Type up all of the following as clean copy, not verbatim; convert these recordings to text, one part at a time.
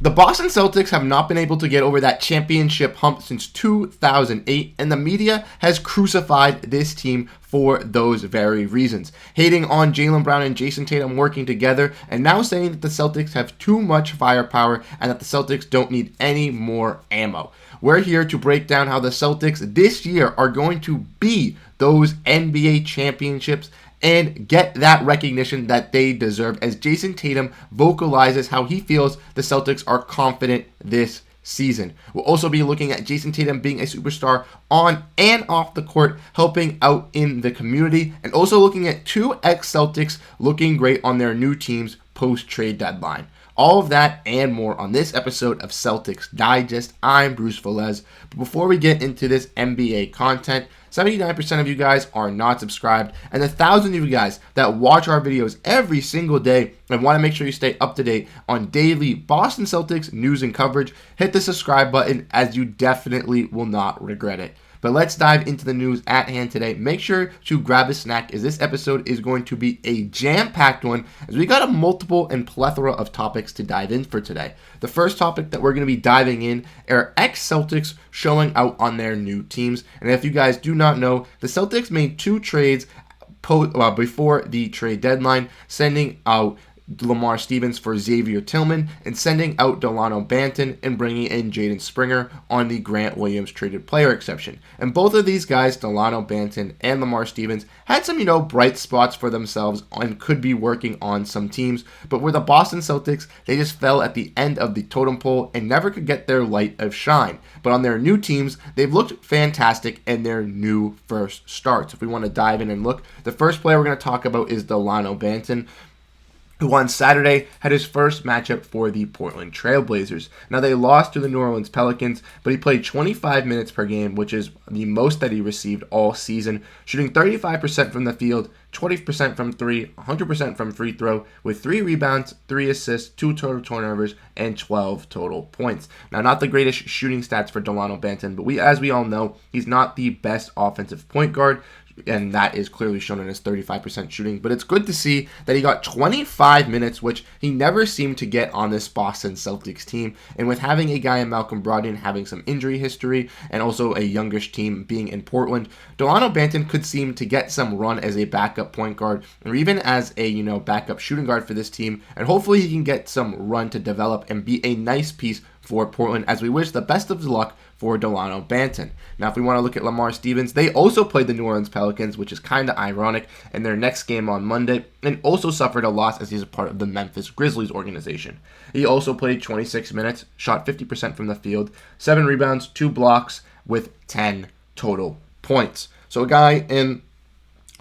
The Boston Celtics have not been able to get over that championship hump since 2008, and the media has crucified this team for those very reasons. Hating on Jaylen Brown and Jayson Tatum working together, and now saying that the Celtics have too much firepower and that the Celtics don't need any more ammo. We're here to break down how the Celtics this year are going to be those NBA championships and get that recognition that they deserve, as Jayson Tatum vocalizes how he feels the Celtics are confident this season. We'll also be looking at Jayson Tatum being a superstar on and off the court, helping out in the community, and also looking at two ex-Celtics looking great on their new teams post-trade deadline. All of that and more on this episode of Celtics Digest. I'm Bruce Veliz. But before we get into this NBA content, 79% of you guys are not subscribed, and the 1,000 of you guys that watch our videos every single day and want to make sure you stay up to date on daily Boston Celtics news and coverage, hit the subscribe button, as you definitely will not regret it. But let's dive into the news at hand today. Make sure to grab a snack, as this episode is going to be a jam-packed one, as we got a multiple and plethora of topics to dive in for today. The first topic that we're going to be diving in are ex-Celtics showing out on their new teams. And if you guys do not know, the Celtics made two trades before the trade deadline, sending out Lamar Stevens for Xavier Tillman and sending out Dalano Banton and bringing in Jaden Springer on the Grant Williams traded player exception. And both of these guys, Dalano Banton and Lamar Stevens, had some, bright spots for themselves and could be working on some teams. But with the Boston Celtics, they just fell at the end of the totem pole and never could get their light of shine. But on their new teams, they've looked fantastic in their new first starts. If we want to dive in and look, the first player we're going to talk about is Dalano Banton, who on Saturday had his first matchup for the Portland Trail Blazers. Now, they lost to the New Orleans Pelicans, but he played 25 minutes per game, which is the most that he received all season, shooting 35% from the field, 20% from three, 100% from free throw, with 3 rebounds, 3 assists, 2 total turnovers, and 12 total points. Now, not the greatest shooting stats for Dalano Banton, but as we all know, he's not the best offensive point guard, and that is clearly shown in his 35% shooting. But it's good to see that he got 25 minutes, which he never seemed to get on this Boston Celtics team. And with having a guy in Malcolm Brogdon having some injury history and also a youngish team being in Portland, Dalano Banton could seem to get some run as a backup point guard or even as a backup shooting guard for this team. And hopefully he can get some run to develop and be a nice piece for Portland, as we wish the best of luck for Dalano Banton. Now, if we want to look at Lamar Stevens, they also played the New Orleans Pelicans, which is kind of ironic, in their next game on Monday, and also suffered a loss as he's a part of the Memphis Grizzlies organization. He also played 26 minutes, shot 50% from the field, 7 rebounds, 2 blocks, with 10 total points. So a guy in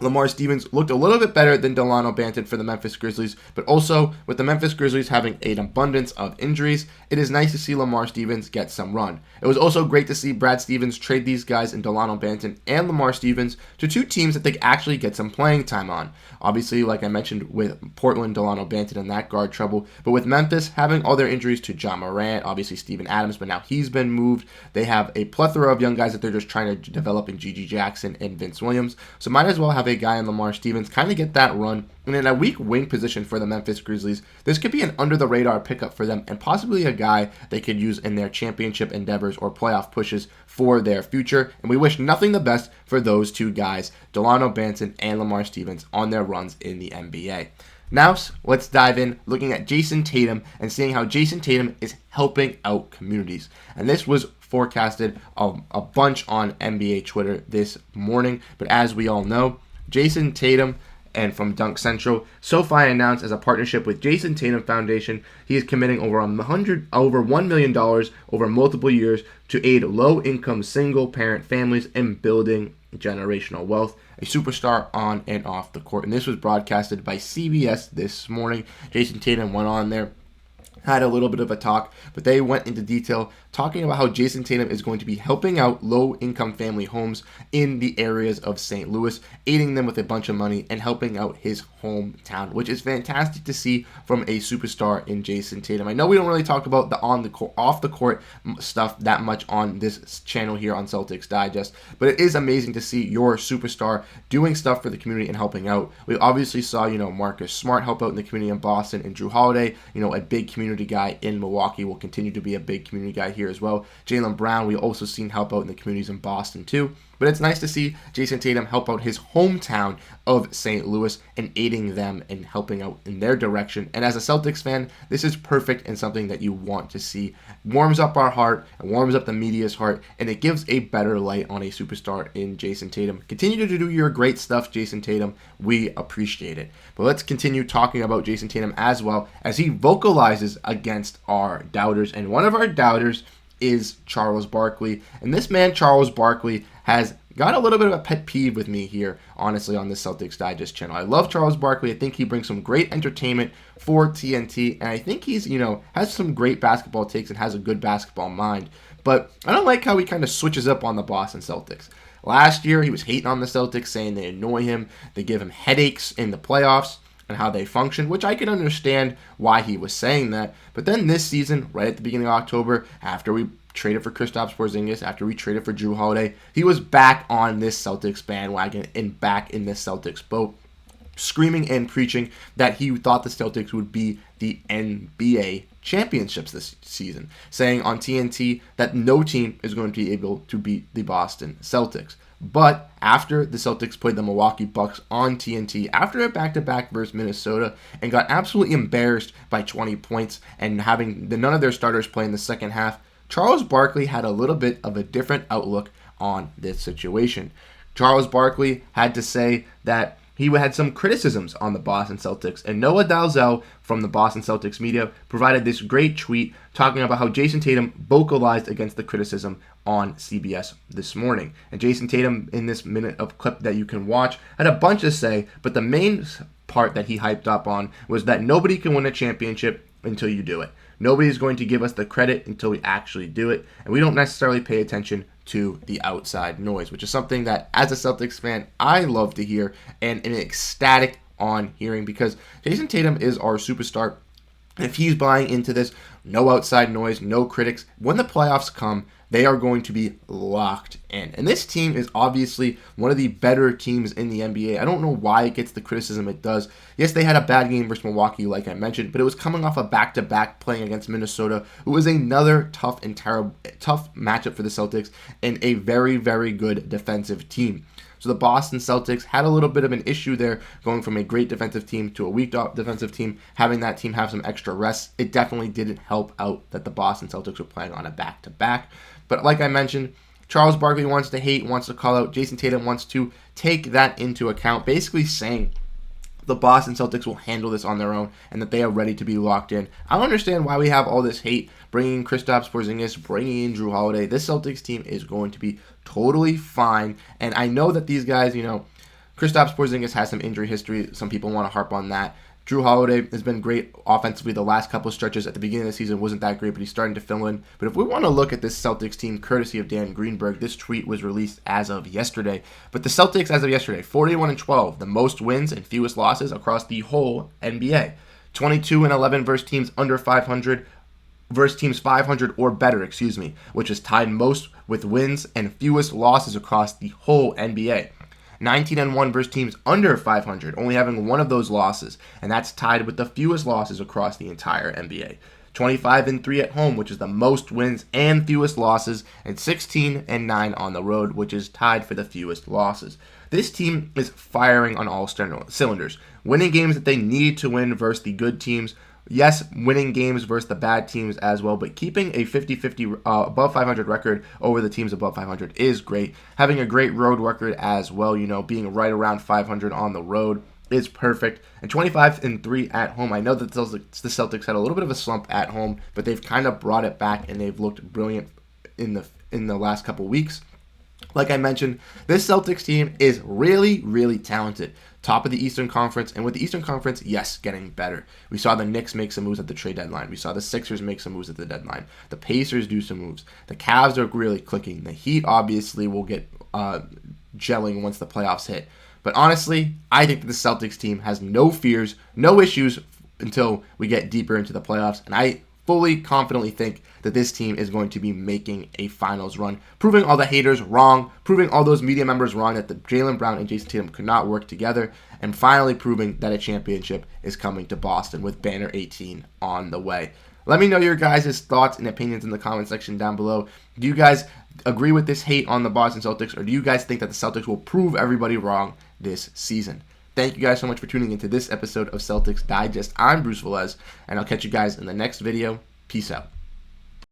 Lamar Stevens looked a little bit better than Dalano Banton for the Memphis Grizzlies, but also with the Memphis Grizzlies having an abundance of injuries, it is nice to see Lamar Stevens get some run. It was also great to see Brad Stevens trade these guys in Dalano Banton and Lamar Stevens to two teams that they actually get some playing time on. Obviously, like I mentioned with Portland, Dalano Banton and that guard trouble, but with Memphis having all their injuries to John Morant, obviously Steven Adams, but now he's been moved. They have a plethora of young guys that they're just trying to develop in G.G. Jackson and Vince Williams, so might as well have a guy in Lamar Stevens kind of get that run. And in a weak wing position for the Memphis Grizzlies, this could be an under-the-radar pickup for them and possibly a guy they could use in their championship endeavors or playoff pushes for their future. And we wish nothing the best for those two guys, Dalano Banton and Lamar Stevens, on their runs in the NBA. Now, let's dive in looking at Jayson Tatum and seeing how Jayson Tatum is helping out communities. And this was forecasted a bunch on NBA Twitter this morning, but as we all know, Jayson Tatum, and from Dunk Central, SoFi announced as a partnership with Jayson Tatum Foundation, he is committing over $1 million over multiple years to aid low-income single-parent families in building generational wealth. A superstar on and off the court, and this was broadcasted by CBS this morning. Jayson Tatum went on there, had a little bit of a talk, but they went into detail talking about how Jayson Tatum is going to be helping out low-income family homes in the areas of St. Louis, aiding them with a bunch of money and helping out his hometown, which is fantastic to see from a superstar in Jayson Tatum. I know we don't really talk about the off-the-court stuff that much on this channel here on Celtics Digest, but it is amazing to see your superstar doing stuff for the community and helping out. We obviously saw, Marcus Smart help out in the community in Boston, and Jrue Holiday, a big community community guy in Milwaukee, will continue to be a big community guy here as well. Jaylen Brown, we've also seen help out in the communities in Boston too. But it's nice to see Jayson Tatum help out his hometown of St. Louis and aiding them and helping out in their direction. And as a Celtics fan, this is perfect and something that you want to see. Warms up our heart, and warms up the media's heart, and it gives a better light on a superstar in Jayson Tatum. Continue to do your great stuff, Jayson Tatum. We appreciate it. But let's continue talking about Jayson Tatum as well as he vocalizes against our doubters. And one of our doubters is Charles Barkley. And this man, Charles Barkley, has got a little bit of a pet peeve with me here, honestly, on the Celtics Digest channel. I love Charles Barkley. I think he brings some great entertainment for TNT, and I think he's, has some great basketball takes and has a good basketball mind. But I don't like how he kind of switches up on the Boston Celtics. Last year, he was hating on the Celtics, saying they annoy him, they give him headaches in the playoffs, and how they function, which I can understand why he was saying that. But then this season, right at the beginning of October, after we traded for Kristaps Porzingis, after we traded for Jrue Holiday, he was back on this Celtics bandwagon and back in this Celtics boat, screaming and preaching that he thought the Celtics would be the NBA championships this season, saying on TNT that no team is going to be able to beat the Boston Celtics. But after the Celtics played the Milwaukee Bucks on TNT, after a back-to-back versus Minnesota, and got absolutely embarrassed by 20 points and having none of their starters play in the second half, Charles Barkley had a little bit of a different outlook on this situation. Charles Barkley had to say that he had some criticisms on the Boston Celtics, and Noah Dalzell from the Boston Celtics media provided this great tweet talking about how Jayson Tatum vocalized against the criticism on CBS this morning. And Jayson Tatum, in this minute of clip that you can watch, had a bunch to say, but the main part that he hyped up on was that nobody can win a championship until you do it. Nobody's going to give us the credit until we actually do it, and we don't necessarily pay attention to the outside noise, which is something that, as a Celtics fan, I love to hear and am ecstatic on hearing, because Jayson Tatum is our superstar. If he's buying into this, no outside noise, no critics, when the playoffs come, they are going to be locked in. And this team is obviously one of the better teams in the NBA. I don't know why it gets the criticism it does. Yes, they had a bad game versus Milwaukee, like I mentioned, but it was coming off a back-to-back playing against Minnesota, who was another tough matchup for the Celtics and a very, very good defensive team. So the Boston Celtics had a little bit of an issue there, going from a great defensive team to a weak defensive team, having that team have some extra rest. It definitely didn't help out that the Boston Celtics were playing on a back-to-back. But like I mentioned, Charles Barkley wants to hate, wants to call out. Jayson Tatum wants to take that into account, basically saying the Boston Celtics will handle this on their own and that they are ready to be locked in. I don't understand why we have all this hate, bringing in Kristaps Porzingis, bringing in Jrue Holiday. This Celtics team is going to be totally fine. And I know that these guys, Kristaps Porzingis has some injury history. Some people want to harp on that. Jrue Holiday has been great offensively. The last couple of stretches at the beginning of the season wasn't that great, but he's starting to fill in. But if we want to look at this Celtics team, courtesy of Dan Greenberg, this tweet was released as of yesterday. But the Celtics, as of yesterday, 41-12, the most wins and fewest losses across the whole NBA. 22-11 versus teams under 500, versus teams 500 or better, which is tied most with wins and fewest losses across the whole NBA. 19-1 versus teams under 500, only having one of those losses, and that's tied with the fewest losses across the entire NBA. 25-3 at home, which is the most wins and fewest losses, and 16-9 on the road, which is tied for the fewest losses. This team is firing on all cylinders, winning games that they need to win versus the good teams. Yes, winning games versus the bad teams as well, but keeping a 50-50 above 500 record over the teams above 500 is great. Having a great road record as well, being right around 500 on the road is perfect. And 25-3 at home. I know that the Celtics had a little bit of a slump at home, but they've kind of brought it back and they've looked brilliant in the last couple weeks. Like I mentioned, this Celtics team is really, really talented. Top of the Eastern Conference, and with the Eastern Conference, yes, getting better. We saw the Knicks make some moves at the trade deadline. We saw the Sixers make some moves at the deadline. The Pacers do some moves. The Cavs are really clicking. The Heat obviously will get gelling once the playoffs hit. But honestly, I think that the Celtics team has no fears, no issues until we get deeper into the playoffs, and I fully, confidently think that this team is going to be making a finals run, proving all the haters wrong, proving all those media members wrong that the Jaylen Brown and Jayson Tatum could not work together, and finally proving that a championship is coming to Boston with Banner 18 on the way. Let me know your guys' thoughts and opinions in the comment section down below. Do you guys agree with this hate on the Boston Celtics, or do you guys think that the Celtics will prove everybody wrong this season? Thank you guys so much for tuning into this episode of Celtics Digest. I'm Bruce Velez, and I'll catch you guys in the next video. Peace out.